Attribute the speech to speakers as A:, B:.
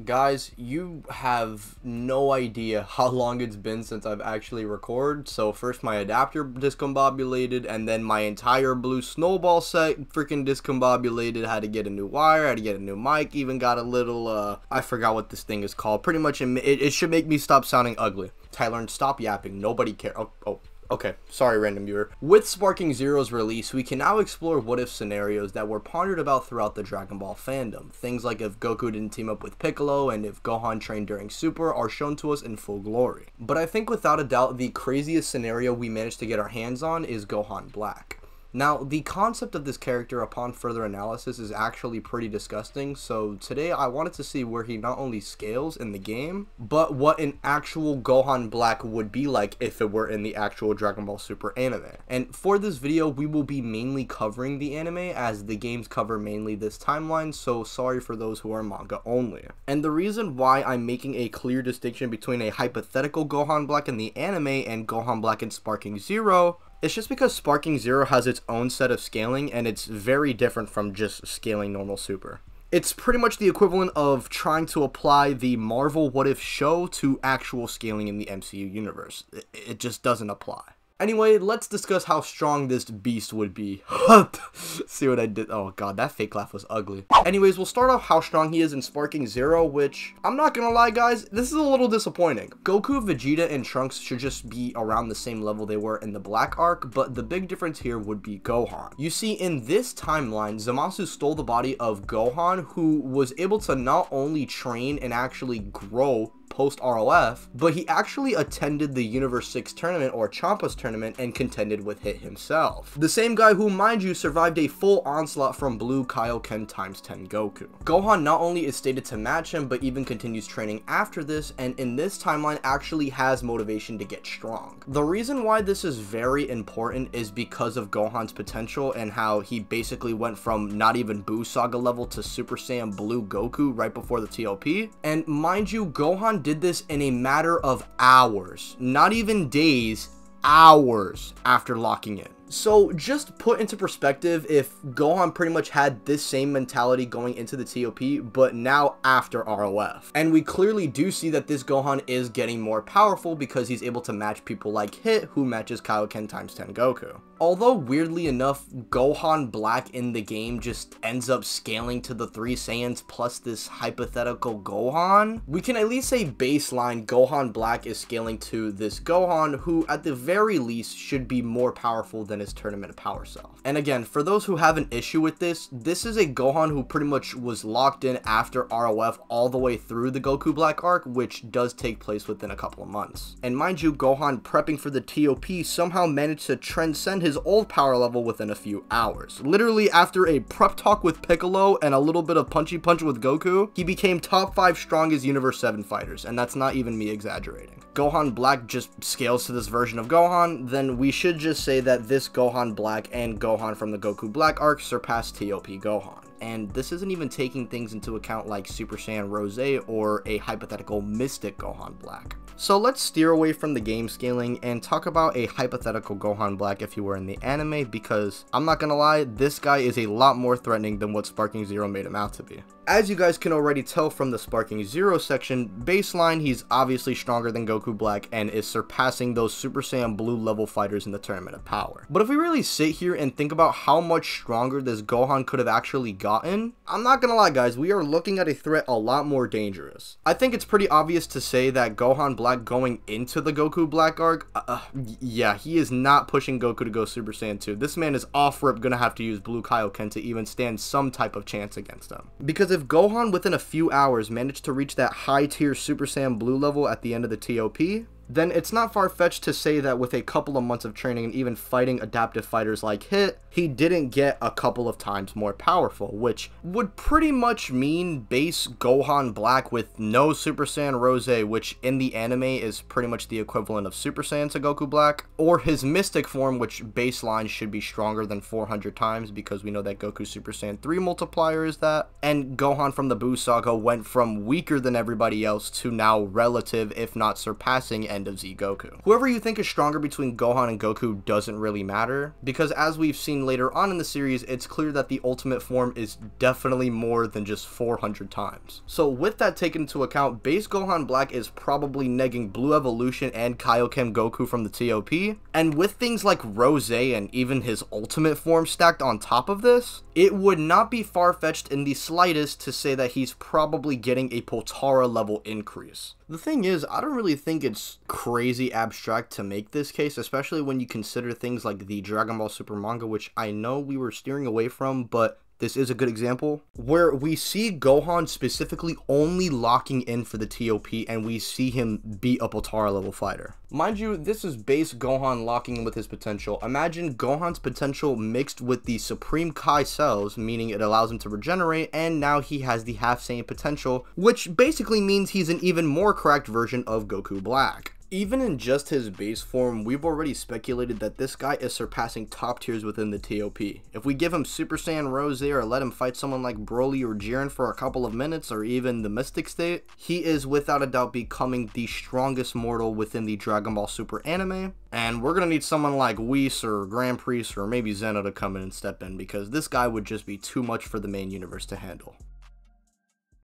A: Guys, you have no idea how long it's been since I've actually recorded. So first my adapter discombobulated, and then my entire blue snowball set freaking discombobulated. Had to get a new wire, had to get a new mic, even got a little, I forgot what this thing is called. Pretty much it should make me stop sounding ugly. Tyler, stop yapping. Nobody cares. Okay, sorry random viewer. With Sparking Zero's release, we can now explore what-if scenarios that were pondered about throughout the Dragon Ball fandom. Things like if Goku didn't team up with Piccolo, and if Gohan trained during Super are shown to us in full glory. But I think without a doubt, the craziest scenario we managed to get our hands on is Gohan Black. Now, the concept of this character upon further analysis is actually pretty disgusting, so today I wanted to see where he not only scales in the game, but what an actual Gohan Black would be like if it were in the actual Dragon Ball Super anime. And for this video, we will be mainly covering the anime, as the games cover mainly this timeline, so sorry for those who are manga only. And the reason why I'm making a clear distinction between a hypothetical Gohan Black in the anime and Gohan Black in Sparking Zero, it's just because Sparking Zero has its own set of scaling, and it's very different from just scaling normal Super. It's pretty much the equivalent of trying to apply the Marvel What If show to actual scaling in the MCU universe. It just doesn't apply. Anyway, let's discuss how strong this beast would be. See what I did? Oh god, that fake laugh was ugly. Anyways, we'll start off how strong he is in Sparking Zero, which, I'm not gonna lie guys, this is a little disappointing. Goku, Vegeta, and Trunks should just be around the same level they were in the Black arc, but the big difference here would be Gohan. You see, in this timeline, Zamasu stole the body of Gohan, who was able to not only train and actually grow post ROF, but he actually attended the Universe 6 tournament, or Champa's tournament, and contended with Hit himself. The same guy who, mind you, survived a full onslaught from Blue Kaioken X10 Goku. Gohan not only is stated to match him, but even continues training after this, and in this timeline actually has motivation to get strong. The reason why this is very important is because of Gohan's potential and how he basically went from not even Buu Saga level to Super Saiyan Blue Goku right before the t.o.p. And mind you, Gohan did this in a matter of hours, not even days, hours after locking in. So just put into perspective, if Gohan pretty much had this same mentality going into the t.o.p, but now after ROF. And we clearly do see that this Gohan is getting more powerful because he's able to match people like Hit, who matches Kaioken X10 Goku. Although weirdly enough, Gohan Black in the game just ends up scaling to the 3 Saiyans plus this hypothetical Gohan, we can at least say baseline Gohan Black is scaling to this Gohan, who at the very least should be more powerful than his tournament power self. And again, for those who have an issue with this is a Gohan who pretty much was locked in after ROF all the way through the Goku Black arc, which does take place within a couple of months. And mind you, Gohan prepping for the t.o.p somehow managed to transcend his old power level within a few hours. Literally after a prep talk with Piccolo and a little bit of punchy punch with Goku, he became top 5 strongest Universe 7 fighters, and that's not even me exaggerating. Gohan Black just scales to this version of Gohan, then we should just say that this Gohan Black and Gohan from the Goku Black arc surpassed t.o.p Gohan. And this isn't even taking things into account like Super Saiyan Rose or a hypothetical Mystic Gohan Black. So let's steer away from the game scaling and talk about a hypothetical Gohan Black if he were in the anime, because I'm not gonna lie, this guy is a lot more threatening than what Sparking Zero made him out to be. As you guys can already tell from the Sparking Zero section, baseline, he's obviously stronger than Goku Black and is surpassing those Super Saiyan Blue level fighters in the Tournament of Power. But if we really sit here and think about how much stronger this Gohan could have actually gotten, I'm not gonna lie guys, we are looking at a threat a lot more dangerous. I think it's pretty obvious to say that Gohan Black going into the Goku Black arc, yeah, he is not pushing Goku to go Super Saiyan 2. This man is off-rip gonna have to use Blue Kaioken to even stand some type of chance against him. Because if Gohan within a few hours managed to reach that high tier Super Saiyan Blue level at the end of the t.o.p, then it's not far-fetched to say that with a couple of months of training and even fighting adaptive fighters like Hit, he didn't get a couple of times more powerful, which would pretty much mean base Gohan Black with no Super Saiyan Rose, which in the anime is pretty much the equivalent of Super Saiyan to Goku Black, or his Mystic form, which baseline should be stronger than 400 times because we know that Goku Super Saiyan 3 multiplier is that, and Gohan from the Buu Saga went from weaker than everybody else to now relative, if not surpassing, end of Z Goku. Whoever you think is stronger between Gohan and Goku doesn't really matter, because as we've seen later on in the series, it's clear that the ultimate form is definitely more than just 400 times. So with that taken into account, base Gohan Black is probably negging Blue Evolution and Kaioken Goku from the t.o.p, and with things like Rose and even his ultimate form stacked on top of this, it would not be far-fetched in the slightest to say that he's probably getting a Potara level increase. The thing is, I don't really think it's crazy abstract to make this case, especially when you consider things like the Dragon Ball Super manga, which I know we were steering away from, but this is a good example, where we see Gohan specifically only locking in for the t.o.p, and we see him beat a Potara level fighter. Mind you, this is base Gohan locking in with his potential. Imagine Gohan's potential mixed with the Supreme Kai cells, meaning it allows him to regenerate, and now he has the half Saiyan potential, which basically means he's an even more cracked version of Goku Black. Even in just his base form, we've already speculated that this guy is surpassing top tiers within the t.o.p. If we give him Super Saiyan Rose or let him fight someone like Broly or Jiren for a couple of minutes, or even the Mystic State, he is without a doubt becoming the strongest mortal within the Dragon Ball Super anime. And we're gonna need someone like Whis or Grand Priest or maybe Zeno to come in and step in, because this guy would just be too much for the main universe to handle.